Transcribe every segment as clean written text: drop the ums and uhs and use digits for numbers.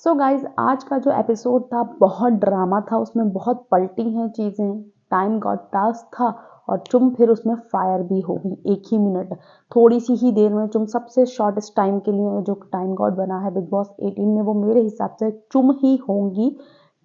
So guys आज का जो एपिसोड था बहुत ड्रामा था। उसमें बहुत पलटी हैं चीज़ें। टाइम गॉट टास्क था और चुम फिर उसमें फायर भी हो गई 1 ही मिनट। थोड़ी सी ही देर में चुम सबसे शॉर्टेस्ट टाइम के लिए जो टाइम गॉड बना है बिग बॉस 18 में, वो मेरे हिसाब से चुम ही होंगी।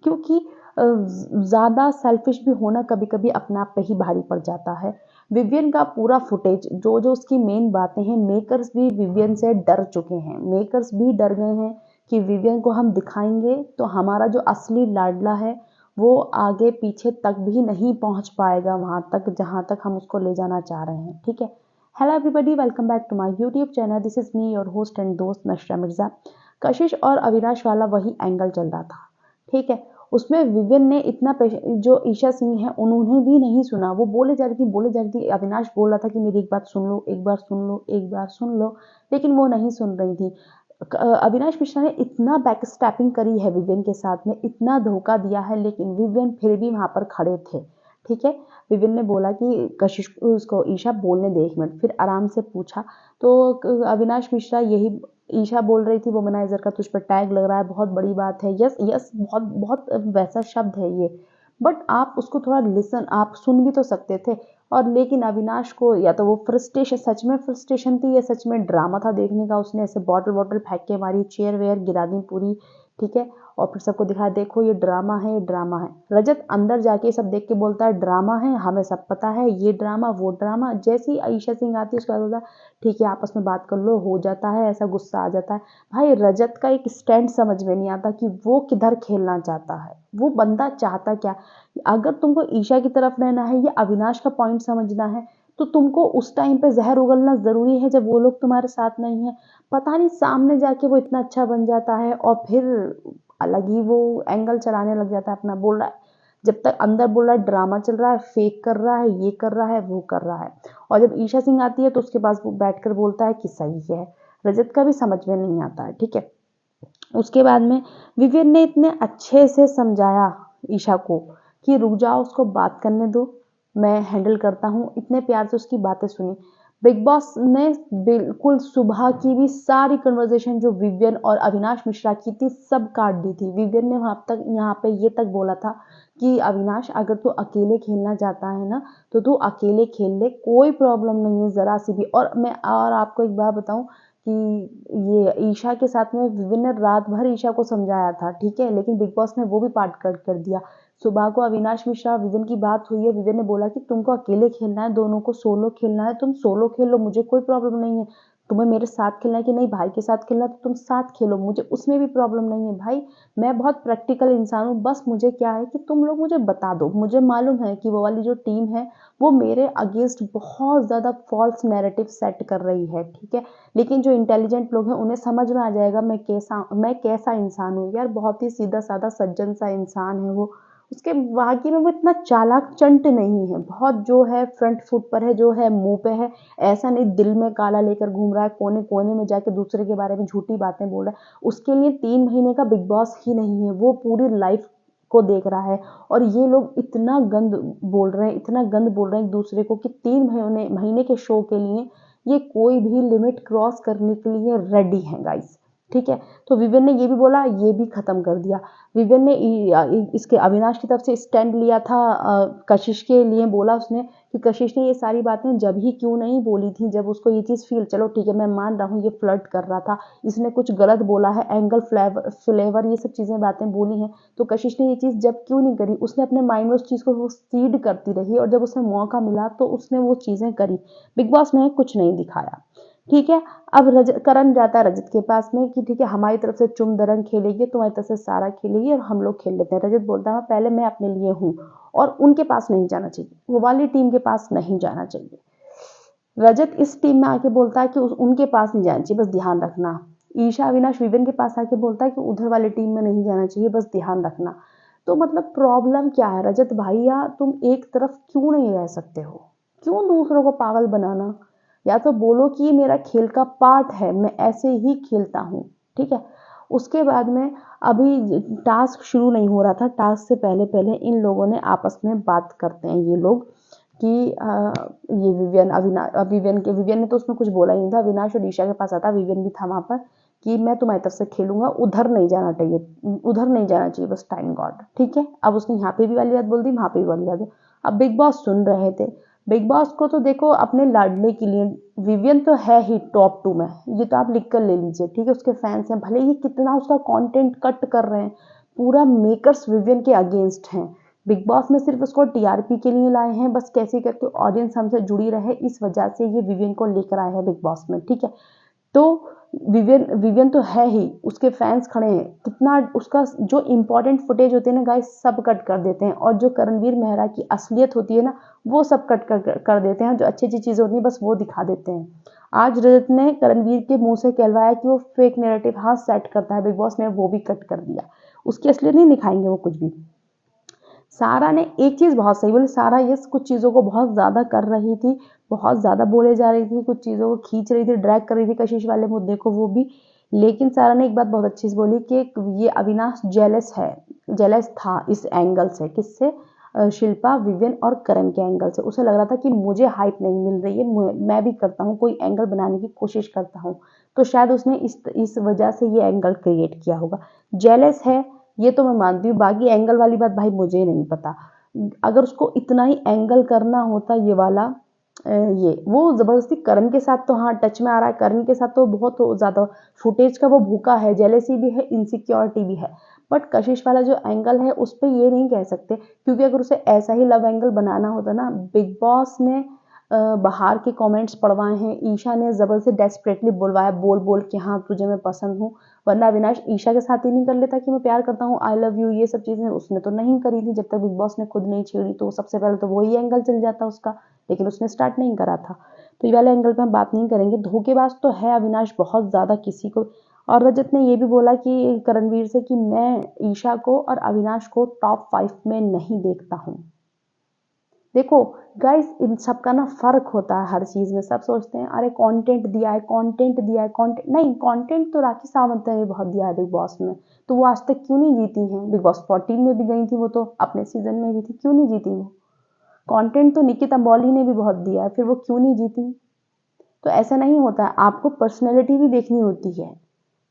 क्योंकि ज़्यादा सेल्फिश भी होना कभी कभी अपने आप पे ही भारी पड़ जाता है। विवियन का पूरा फुटेज जो जो उसकी मेन बातें हैं, मेकर्स भी विवियन से डर चुके हैं। मेकर्स भी डर गए हैं कि विवियन को हम दिखाएंगे तो हमारा जो असली लाडला है वो आगे पीछे तक भी नहीं पहुंच पाएगा वहां तक जहां तक हम उसको ले जाना चाह रहे हैं। ठीक है। Hello everybody, welcome back to my YouTube channel. This is me your host and दोस्त नशरा मिर्जा। कशिश और अविनाश वाला वही एंगल चल रहा था। ठीक है। उसमें विवियन ने इतना जो ईशा सिंह है उन्होंने भी नहीं सुना। वो बोले जा रही थी। अविनाश बोल रहा था कि मेरी एक बात सुन लो, एक बार सुन लो, एक बार सुन लो, लेकिन वो नहीं सुन रही थी। अविनाश मिश्रा ने इतना बैक स्टैपिंग करी है विवियन के साथ में, इतना धोखा दिया है, लेकिन विवियन फिर भी वहां पर खड़े थे। ठीक है। विवियन ने बोला कि कशिश उसको ईशा बोलने दे 1 मिनट, फिर आराम से पूछा। तो अविनाश मिश्रा यही ईशा बोल रही थी वोमनाइजर का तुझ पर टैग लग रहा है, बहुत बड़ी बात है। यस यस, बहुत बहुत वैसा शब्द है ये, बट आप उसको थोड़ा लिसन, आप सुन भी तो सकते थे। और लेकिन अविनाश को या तो वो फ्रस्ट्रेशन, सच में फ्रस्ट्रेशन थी या सच में ड्रामा था देखने का। उसने ऐसे बॉटल वॉटल फेंक के मारी, चेयर वेयर गिरा दी पूरी। ठीक है। और फिर सबको दिखाया देखो ये ड्रामा है, ये ड्रामा है। रजत अंदर जाके सब देख के बोलता है ड्रामा है, हमें सब पता है, ये ड्रामा वो ड्रामा। जैसी आयशा सिंह आती है उसके बाद बोलता है ठीक है आपस में बात कर लो, हो जाता है ऐसा, गुस्सा आ जाता है। भाई रजत का एक स्टैंड समझ में नहीं आता कि वो किधर खेलना चाहता है, वो बंदा चाहता क्या। अगर तुमको ईशा की तरफ रहना है या अविनाश का पॉइंट समझना है तो तुमको उस टाइम पे जहर उगलना जरूरी है जब वो लोग तुम्हारे साथ नहीं है। पता नहीं सामने जाके वो इतना अच्छा बन जाता है और फिर अलग ही वो एंगल चलाने लग जाता है अपना। बोल रहा है जब तक अंदर बोल रहा है ड्रामा चल रहा है, फेक कर रहा है, ये कर रहा है, वो कर रहा है। और जब ईशा सिंह आती है तो उसके पास वो बैठकर बोलता है कि सही है। रजत का भी समझ में नहीं आता है। ठीक है। उसके बाद में विवियन ने इतने अच्छे से समझाया ईशा को कि रुक जाओ, उसको बात करने दो, मैं हैंडल करता हूँ। इतने प्यार से उसकी बातें सुनी। बिग बॉस ने बिल्कुल सुबह की भी सारी कन्वर्सेशन जो विवियन और अविनाश मिश्रा की थी सब काट दी थी। विवियन ने वहां तक यहाँ पे ये तक बोला था कि अविनाश अगर तू अकेले खेलना चाहता है ना तो तू अकेले खेल ले, कोई प्रॉब्लम नहीं है जरा सी भी। और मैं और आपको एक बात बताऊं कि ये ईशा के साथ में विविन ने रात भर ईशा को समझाया था। ठीक है। लेकिन बिग बॉस ने वो भी पार्ट कट कर दिया। सुबह को अविनाश मिश्रा विविन की बात हुई है, विविन ने बोला कि तुमको अकेले खेलना है, दोनों को सोलो खेलना है, तुम सोलो खेलो, मुझे कोई प्रॉब्लम नहीं है। तुम्हें मेरे साथ खेलना है कि नहीं भाई के साथ खेलना है तो तुम साथ खेलो, मुझे उसमें भी प्रॉब्लम नहीं है। भाई मैं बहुत प्रैक्टिकल इंसान हूँ, बस मुझे क्या है कि तुम लोग मुझे बता दो। मुझे मालूम है कि वो वाली जो टीम है वो मेरे अगेंस्ट बहुत ज़्यादा फॉल्स नैरेटिव सेट कर रही है। ठीक है। लेकिन जो इंटेलिजेंट लोग हैं उन्हें समझ में आ जाएगा मैं कैसा इंसान हूँ। यार बहुत ही सीधा साधा सज्जन सा इंसान है वो। उसके बाकी में वो इतना चालाक चंट नहीं है। बहुत जो है फ्रंट फुट पर है, जो है मुंह पे है। ऐसा नहीं दिल में काला लेकर घूम रहा है, कोने कोने में जाके दूसरे के बारे में झूठी बातें बोल रहा है। उसके लिए 3 महीने का बिग बॉस ही नहीं है, वो पूरी लाइफ को देख रहा है। और ये लोग इतना गंद बोल रहे हैं, इतना गंद बोल रहे हैं एक दूसरे को कि 3 महीने के शो के लिए ये कोई भी लिमिट क्रॉस करने के लिए रेडी है गाइस। ठीक है। तो विवेन ने ये भी बोला, ये भी खत्म कर दिया। विवेन ने इसके अविनाश की तरफ से स्टैंड लिया था। कशिश के लिए बोला उसने कि कशिश ने ये सारी बातें जब ही क्यों नहीं बोली थी जब उसको ये चीज़ फील, चलो ठीक है मैं मान रहा हूँ ये फ्लर्ट कर रहा था, इसने कुछ गलत बोला है, एंगल फ्लेवर ये सब चीज़ें बातें बोली हैं, तो कशिश ने ये चीज़ जब क्यों नहीं करी। उसने अपने माइंड में उस चीज़ को वो सीड करती रही और जब उसे मौका मिला तो उसने वो चीज़ें करी। बिग बॉस ने कुछ नहीं दिखाया। ठीक है। अब करण जाता है रजत के पास में कि ठीक है हमारी तरफ से चुम दरंग खेलेगी, तुम्हारी तरफ से सारा खेलेगी और हम लोग खेल लेते हैं। रजत बोलता है पहले मैं अपने लिए हूँ और उनके पास नहीं जाना चाहिए, वो वाली टीम के पास नहीं जाना चाहिए। रजत इस टीम में आके बोलता है कि उनके पास नहीं जाना चाहिए, बस ध्यान रखना। ईशा अविनाश विवेन के पास आके बोलता है कि उधर वाली टीम में नहीं जाना चाहिए, बस ध्यान रखना। तो मतलब प्रॉब्लम क्या है रजत भैया, तुम एक तरफ क्यों नहीं रह सकते हो? क्यों दूसरों को पागल बनाना? या तो बोलो कि ये मेरा खेल का पार्ट है, मैं ऐसे ही खेलता हूँ। ठीक है। उसके बाद में अभी टास्क शुरू नहीं हो रहा था, टास्क से पहले पहले इन लोगों ने आपस में बात करते हैं ये लोग कि ये विवियन ने तो उसमें कुछ बोला ही नहीं था। अविनाश और ईशा के पास आता, विवियन भी था वहां पर कि मैं तुम्हारी तरफ से खेलूंगा, उधर नहीं जाना चाहिए, उधर नहीं जाना चाहिए बस टाइम गॉड। ठीक है, अब उसने यहाँ पे भी वाली बात बोल दी, वहाँ पे भी वाली बात। अब बिग बॉस सुन रहे थे। बिग बॉस को तो देखो अपने लाडले के लिए विवियन तो है ही टॉप 2 में, ये तो आप लिख कर ले लीजिए। ठीक है, उसके फैंस हैं, भले ही कितना उसका कंटेंट कट कर रहे हैं, पूरा मेकर्स विवियन के अगेंस्ट हैं। बिग बॉस में सिर्फ उसको टीआरपी के लिए लाए हैं, बस कैसे करके ऑडियंस हमसे जुड़ी रहे, इस वजह से ये विवियन को लेकर आए हैं बिग बॉस में। ठीक है, तो विवियन विवियन तो है ही, उसके फैंस खड़े हैं, कितना उसका जो इम्पोर्टेंट फुटेज होते हैं ना गाइस, सब कट कर देते हैं, और जो करणवीर मेहरा की असलियत होती है ना, वो सब कट कर देते हैं। जो अच्छी अच्छी चीज़ें होती हैं बस वो दिखा देते हैं। आज रजत ने करणवीर के मुंह से कहलवाया कि वो फेक नैरेटिव हाँ सेट करता है, बिग बॉस ने वो भी कट कर दिया, उसकी असलियत नहीं दिखाएंगे वो कुछ भी। सारा ने एक चीज़ बहुत सही बोली, सारा ये कुछ चीज़ों को बहुत ज़्यादा कर रही थी, बहुत ज़्यादा बोले जा रही थी, कुछ चीज़ों को खींच रही थी, ड्रैग कर रही थी कशिश वाले मुद्दे को, वो भी। लेकिन सारा ने एक बात बहुत अच्छी से बोली कि ये अविनाश जेलस है, जेलस था इस एंगल से, किससे? शिल्पा, विवियन और करण के एंगल से। उसे लग रहा था कि मुझे हाइप नहीं मिल रही है, मैं भी करता हूँ, कोई एंगल बनाने की कोशिश करता हूँ, तो शायद उसने इस वजह से ये एंगल क्रिएट किया होगा। जेलस है, ये तो मैं मानती हूँ, बाकी एंगल वाली बात भाई मुझे नहीं पता। अगर उसको इतना ही एंगल करना होता ये वाला, ये वो ज़बरदस्ती करण के साथ तो हाँ टच में आ रहा है, करण के साथ तो बहुत ज़्यादा फुटेज का वो भूखा है, जेलेसी भी है, इनसिक्योरिटी भी है। बट कशिश वाला जो एंगल है उस पर ये नहीं कह सकते, क्योंकि अगर उसे ऐसा ही लव एंगल बनाना होता ना, बिग बॉस ने बाहर के कमेंट्स पढ़वाए हैं, ईशा ने ज़बरदस्ती डेस्परेटली बुलवाया, बोल बोल के हाँ तुझे मैं पसंद हूँ, वरना अविनाश ईशा के साथ ही नहीं कर लेता कि मैं प्यार करता हूँ, आई लव यू, ये सब चीज़ें उसने तो नहीं करी थी। जब तक बिग बॉस ने खुद नहीं छेड़ी तो सबसे पहले तो वही एंगल चल जाता उसका, लेकिन उसने स्टार्ट नहीं करा था। तो ये वाले एंगल पे हम बात नहीं करेंगे। धोखेबाज तो है अविनाश बहुत ज़्यादा किसी को। और रजत ने ये भी बोला कि करणवीर से कि मैं ईशा को और अविनाश को टॉप 5 में नहीं देखता हूँ। देखो गाइस, इन सब का ना फर्क होता है हर चीज में। सब सोचते हैं अरे कंटेंट दिया है, कंटेंट दिया है, कंटेंट नहीं, कंटेंट तो राखी सावंत ने बहुत दिया है बिग बॉस में, तो वो आज तक क्यों नहीं जीती हैं? बिग बॉस 14 में भी गई थी वो, तो अपने सीजन में भी थी, क्यों नहीं जीती वो? कंटेंट तो निकी तंबोली ने भी बहुत दिया है, फिर वो क्यों नहीं जीती? तो ऐसा नहीं होता है, आपको पर्सनैलिटी भी देखनी होती है।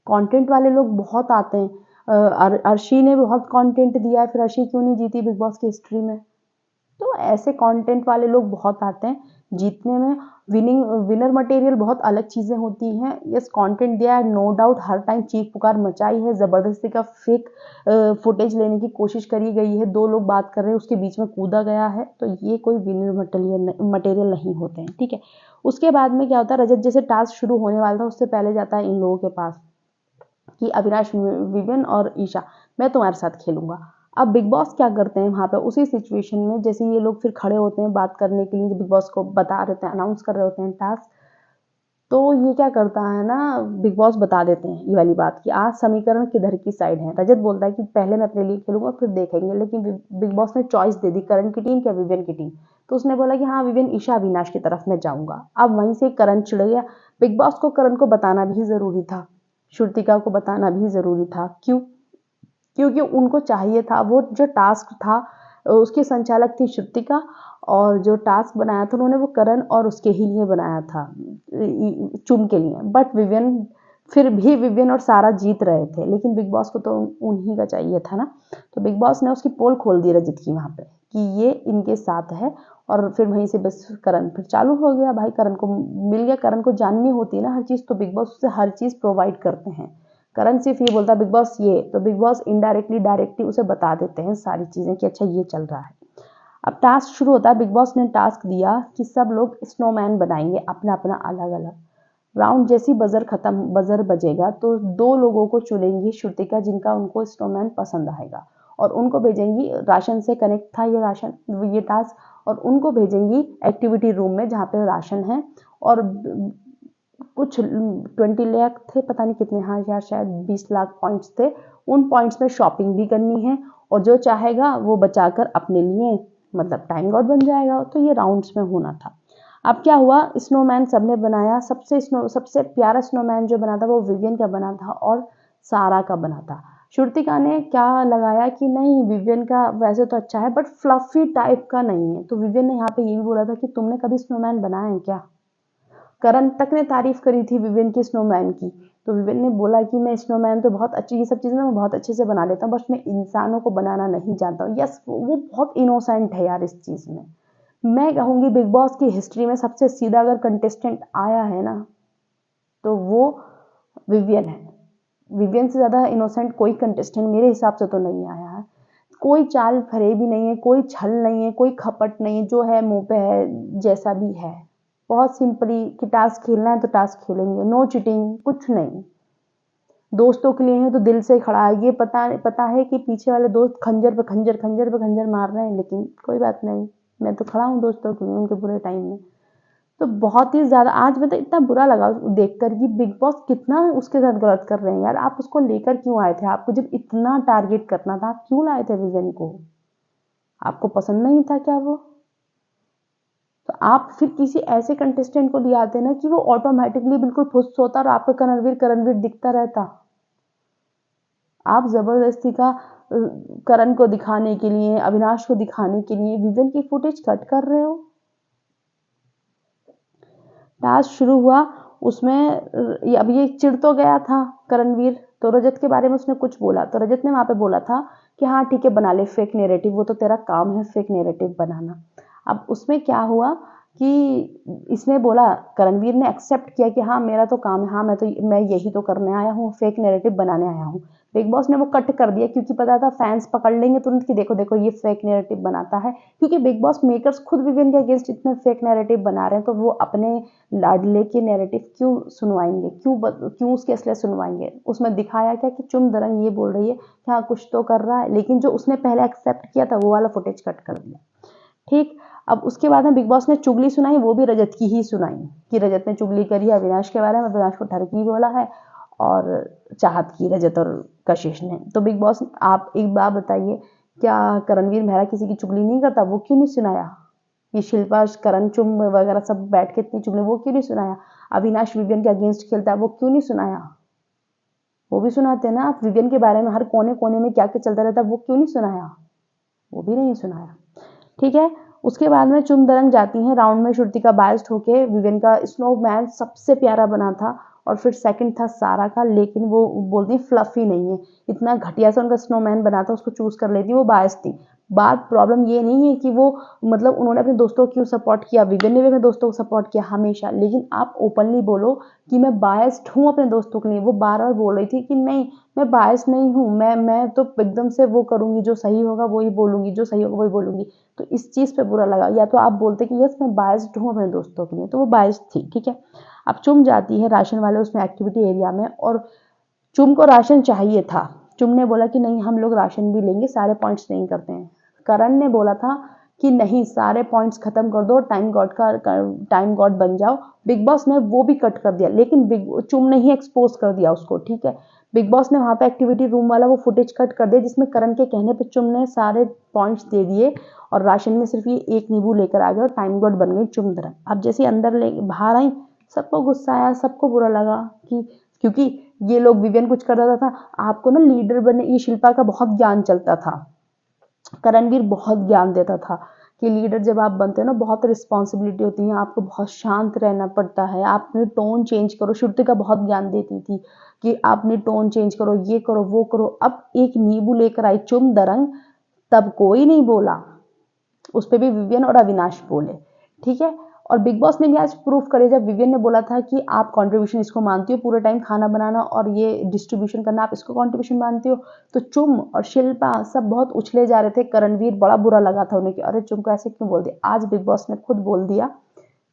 कंटेंट वाले लोग बहुत आते हैं, अर्शी ने बहुत कंटेंट दिया है, फिर अर्शी क्यों नहीं जीती बिग बॉस की हिस्ट्री में? तो ऐसे कंटेंट वाले लोग बहुत आते हैं जीतने में। विनर मटेरियल बहुत अलग चीज़ें होती हैं। यस, कंटेंट दिया है, नो डाउट, हर टाइम चीख पुकार मचाई है, ज़बरदस्ती का फेक फुटेज लेने की कोशिश करी गई है, दो लोग बात कर रहे हैं उसके बीच में कूदा गया है, तो ये कोई विनर मटेरियल नहीं होते हैं। ठीक है, उसके बाद में क्या होता है, रजत जैसे टास्क शुरू होने वाला था उससे पहले जाता है इन लोगों के पास कि अविनाश, विवियन और ईशा, मैं तुम्हारे साथ खेलूंगा। अब बिग बॉस क्या करते हैं वहाँ पे उसी सिचुएशन में, जैसे ये लोग फिर खड़े होते हैं बात करने के लिए, बिग बॉस को बता रहे होते हैं, अनाउंस कर रहे होते हैं टास्क, तो ये क्या करता है ना, बिग बॉस बता देते हैं ये वाली बात कि आज समीकरण किधर की साइड है। रजत बोलता है कि पहले मैं अपने लिए खेलूंगा फिर देखेंगे, लेकिन बिग बॉस ने चॉइस दे दी, करण की टीम क्या विवियन की टीम, तो उसने बोला कि हाँ विवियन ईशा अविनाश की तरफ मैं जाऊंगा। अब वहीं से करण चिढ़ गया। बिग बॉस को करण को बताना भी जरूरी था, श्रुतिका को बताना भी जरूरी था। क्यों? क्योंकि उनको चाहिए था, वो जो टास्क था उसकी संचालक थी श्रुतिका, और जो टास्क बनाया था उन्होंने वो करण और उसके ही लिए बनाया था, चुम के लिए। बट विवियन, फिर भी विवियन और सारा जीत रहे थे, लेकिन बिग बॉस को तो उन्हीं का चाहिए था ना, तो बिग बॉस ने उसकी पोल खोल दी रजत की वहाँ पे कि ये इनके साथ है, और फिर वहीं से बस करण फिर चालू हो गया। भाई करण को मिल गया, करण को जाननी होती है ना हर चीज़, तो बिग बॉस उसे हर चीज़ प्रोवाइड करते हैं। करण सिर्फ ये बोलता है बिग बॉस ये, तो बिग बॉस इनडायरेक्टली डायरेक्टली उसे बता देते हैं सारी चीज़ें कि अच्छा ये चल रहा है। अब टास्क शुरू होता है, बिग बॉस ने टास्क दिया कि सब लोग स्नोमैन बनाएंगे अपना अपना अलग अलग। राउंड जैसी बजर बजेगा तो दो लोगों को चुनेंगी श्रुतिका, जिनका उनको स्नोमैन पसंद आएगा, और उनको भेजेंगी, राशन से कनेक्ट था ये टास्क, और उनको भेजेंगी एक्टिविटी रूम में जहाँ पे राशन है, और कुछ 20 लाख थे, पता नहीं कितने, हाँ यार शायद 20 लाख पॉइंट्स थे, उन पॉइंट्स में शॉपिंग भी करनी है, और जो चाहेगा वो बचाकर अपने लिए मतलब टाइम गॉड बन जाएगा। तो ये राउंड्स में होना था। अब क्या हुआ, स्नोमैन सबने बनाया, सबसे प्यारा स्नोमैन जो बना था वो विवियन का बना था और सारा का बना था। श्रुतिका ने क्या लगाया कि नहीं विवियन का वैसे तो अच्छा है बट फ्लफी टाइप का नहीं है, तो विवियन ने यहाँ पे ये भी बोला था कि तुमने कभी स्नोमैन बनाया है क्या? करण तक ने तारीफ करी थी विवियन की स्नोमैन की, तो विवियन ने बोला कि मैं स्नोमैन तो बहुत अच्छी, ये सब चीज़ें मैं बहुत अच्छे से बना लेता हूँ, बस मैं इंसानों को बनाना नहीं जानता हूँ। यस, वो बहुत इनोसेंट है यार इस चीज़ में। मैं कहूँगी बिग बॉस की हिस्ट्री में सबसे सीधा अगर कंटेस्टेंट आया है ना, तो वो विवियन है। विवियन से ज़्यादा इनोसेंट कोई कंटेस्टेंट मेरे हिसाब से तो नहीं आया है। कोई चाल फरेबी नहीं है, कोई छल नहीं है, कोई खपट नहीं है, जो है मुंह पे है, जैसा भी है। बहुत सिंपली कि टास्क खेलना है तो टास्क खेलेंगे, नो चीटिंग, कुछ नहीं। दोस्तों के लिए है तो दिल से खड़ा है। ये पता है कि पीछे वाले दोस्त खंजर पे खंजर, खंजर पे खंजर मार रहे हैं, लेकिन कोई बात नहीं, मैं तो खड़ा हूँ दोस्तों के लिए उनके बुरे टाइम में। तो बहुत ही ज़्यादा आज मैं तो इतना बुरा लगा देखकर कि बिग बॉस कितना उसके साथ गलत कर रहे हैं यार। आप उसको लेकर क्यों आए थे? आपको जब इतना टारगेट करना था, आप क्यों लाए थे विवियन को? आपको पसंद नहीं था क्या वो? तो आप फिर किसी ऐसे कंटेस्टेंट को ले आते ना कि वो ऑटोमेटिकली बिल्कुल फुस होता और आपका करणवीर दिखता रहता। आप जबरदस्ती का करण को दिखाने के लिए, अविनाश को दिखाने के लिए विवियन की फुटेज कट कर रहे हो। टास्क शुरू हुआ, उसमें अब ये चिढ़ तो गया था करणवीर, तो रजत के बारे में उसने कुछ बोला, तो रजत ने वहां पे बोला था कि हाँ ठीक है, बना ले फेक नेरेटिव, वो तो तेरा काम है फेक नेरेटिव बनाना। अब उसमें क्या हुआ कि इसने बोला, करणवीर ने एक्सेप्ट किया कि हाँ मेरा तो काम है, हाँ मैं यही तो करने आया हूँ, फेक नेरेटिव बनाने आया हूँ। बिग बॉस ने वो कट कर दिया क्योंकि पता था फैंस पकड़ लेंगे तुरंत कि देखो देखो ये फेक नेरेटिव बनाता है, क्योंकि बिग बॉस मेकर्स खुद विवियन के अगेंस्ट इतने फेक नेरेटिव बना रहे हैं, तो वो अपने लाडले के नैरेटिव क्यों सुनवाएंगे, क्यों उसके असलियत सुनवाएंगे। उसमें दिखाया क्या कि चुम दरंग ये बोल रही है कि हाँ कुछ तो कर रहा है, लेकिन जो उसने पहले एक्सेप्ट किया था वो वाला फुटेज कट कर दिया। ठीक, अब उसके बाद में बिग बॉस ने चुगली सुनाई, वो भी रजत की ही सुनाई कि रजत ने चुगली करी है अविनाश के बारे में, अविनाश को ठरकी बोला है और चाहत की रजत और कशिश ने। तो बिग बॉस आप एक बात बताइए, क्या करणवीर मेहरा किसी की चुगली नहीं करता? वो क्यों नहीं सुनाया? ये शिल्पा करण चुम वगैरह सब बैठ के इतनी चुगली, वो क्यों नहीं सुनाया? अविनाश विवियन के अगेंस्ट खेलता है, वो क्यों नहीं सुनाया? वो भी सुनाते हैं ना। आप विवियन के बारे में हर कोने कोने में क्या क्या चलता रहता है, वो क्यों नहीं सुनाया? वो भी नहीं सुनाया। ठीक है, उसके बाद में चुम दरंग जाती हैं राउंड में, श्रुतिका बायस्ड होके विवियन का स्नोमैन सबसे प्यारा बना था, और फिर सेकंड था सारा का, लेकिन वो बोलती फ्लफी नहीं है, इतना घटिया सा उनका स्नोमैन बना था, उसको चूज कर लेती, वो बायस थी। बात प्रॉब्लम ये नहीं है कि वो मतलब उन्होंने अपने दोस्तों को क्यों सपोर्ट किया, विवियन ने भी अपने दोस्तों को सपोर्ट किया हमेशा, लेकिन आप ओपनली बोलो कि मैं बायस्ड हूँ अपने दोस्तों के लिए। वो बार बार बोल रही थी कि नहीं मैं बायस नहीं हूँ, मैं तो एकदम से वो करूंगी, जो सही होगा वही बोलूंगी, जो सही होगा वही बोलूंगी। तो इस चीज़ पे बुरा लगा। या तो आप बोलते कि यस मैं बायस्ड हूँ अपने दोस्तों के लिए, तो वो बायस्ड थी। ठीक है, अब चुम जाती है राशन वाले उसमें एक्टिविटी एरिया में, और चुम को राशन चाहिए था। चुम ने बोला कि नहीं हम लोग राशन भी लेंगे, सारे पॉइंट्स नहीं करते हैं। करण ने बोला था कि नहीं सारे पॉइंट्स खत्म कर दो, टाइम गॉड बन जाओ। बिग बॉस ने वो भी कट कर दिया, लेकिन चुम ने ही एक्सपोज कर दिया उसको। ठीक है, बिग बॉस ने वहां पे एक्टिविटी रूम वाला वो फुटेज कट कर दिया जिसमें करण के कहने पे चुम ने सारे पॉइंट्स दे दिए, और राशन में सिर्फ ये एक नींबू लेकर आ गए और टाइम गॉड बन गई चुम दरंग। अब जैसे अंदर ले बाहर आई, सबको गुस्सा आया, सबको बुरा लगा कि क्योंकि ये लोग विवियन कुछ कर रहा था। आपको ना लीडर बनने, ये शिल्पा का बहुत ज्ञान चलता था, करणवीर बहुत ज्ञान देता था कि लीडर जब आप बनते हो ना बहुत रिस्पॉन्सिबिलिटी होती है, आपको बहुत शांत रहना पड़ता है, आप अपनी टोन चेंज करो। श्रुतिका बहुत ज्ञान देती थी कि आप अपनी टोन चेंज करो, ये करो वो करो। अब एक नींबू लेकर आई चुम दरंग, तब कोई नहीं बोला, उस पर भी विवियन और अविनाश बोले। ठीक है, और बिग बॉस ने भी आज प्रूफ करे जब विवियन ने बोला था कि आप कंट्रीब्यूशन इसको मानती हो, पूरे टाइम खाना बनाना और ये डिस्ट्रीब्यूशन करना, आप इसको कंट्रीब्यूशन मानती हो। तो चुम और शिल्पा सब बहुत उछले जा रहे थे, करणवीर बड़ा बुरा लगा था उन्हें कि अरे चुम को ऐसे क्यों बोल दिया। आज बिग बॉस ने खुद बोल दिया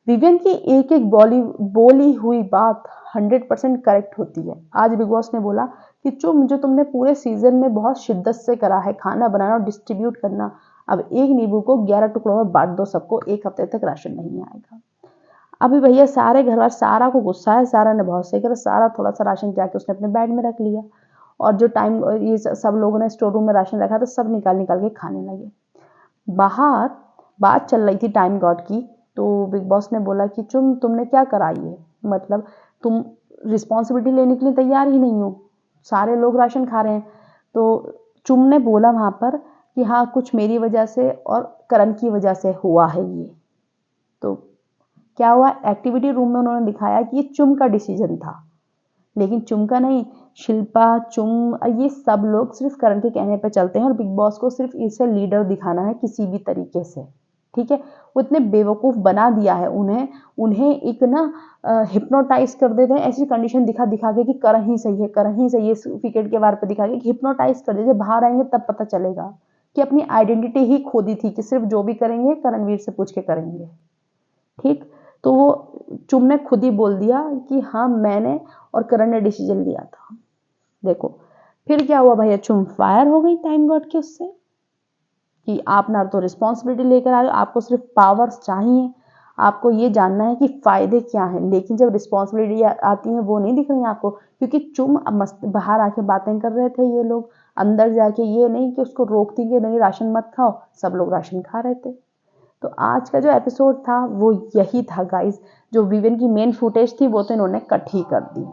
विवियन की एक एक बोली हुई बात 100% करेक्ट होती है। आज बिग बॉस ने बोला कि चुम जो तुमने पूरे सीजन में बहुत शिद्दत से करा है खाना बनाना और डिस्ट्रीब्यूट करना, अब एक नींबू को 11 टुकड़ों में बांट दो सबको, एक हफ्ते तक राशन नहीं आएगा। अभी भैया सारे घर वाले, सारा को गुस्सा है, सारा ने बहुत सही करा, सारा थोड़ा सा राशन जाके उसने अपने बैग में रख लिया, और जो टाइम ये सब लोगों ने स्टोर रूम में राशन रखा था सब निकाल निकाल के खाने लगे। बाहर बात चल रही थी टाइम गॉड की, तो बिग बॉस ने बोला कि तुमने क्या करा, ये मतलब तुम रिस्पॉन्सिबिलिटी लेने के लिए तैयार ही नहीं हो, सारे लोग राशन खा रहे हैं। तो चुम ने बोला वहां पर कि हाँ कुछ मेरी वजह से और करण की वजह से हुआ है ये। तो क्या हुआ, एक्टिविटी रूम में उन्होंने दिखाया कि ये चुम का डिसीजन था, लेकिन चुम का नहीं। शिल्पा, चुम, ये सब लोग सिर्फ करण के कहने पे चलते हैं और बिग बॉस को सिर्फ इसे लीडर दिखाना है किसी भी तरीके से, ठीक है। वो इतने बेवकूफ बना दिया है उन्हें उन्हें एक ना हिप्नोटाइज कर देते हैं ऐसी कंडीशन दिखा दिखा के कि करण ही सही है, करण ही सही है, विकेट के बार पे दिखा के हिप्नोटाइज कर देते। बाहर आएंगे तब पता चलेगा कि अपनी आइडेंटिटी ही खो दी थी कि सिर्फ जो भी करेंगे करणवीर से पूछ के करेंगे, ठीक। तो वो चुम ने खुद ही बोल दिया कि हाँ मैंने और करण ने डिसीजन लिया था। देखो फिर क्या हुआ भैया, चुम फायर हो गई टाइम गॉड के उससे कि आप ना तो रिस्पॉन्सिबिलिटी लेकर आ रहे हो, आपको सिर्फ पावर्स चाहिए, आपको ये जानना है कि फायदे क्या हैं, लेकिन जब रिस्पॉन्सिबिलिटी आती है वो नहीं दिख रही आपको, क्योंकि चुम मस्त बाहर आके बातें कर रहे थे ये लोग, अंदर जाके ये नहीं कि उसको रोकती कि नहीं राशन मत खाओ, सब लोग राशन खा रहे थे। तो आज का जो एपिसोड था वो यही था गाइस, जो विवेन की मेन फुटेज थी वो तो इन्होंने कट ही कर दी।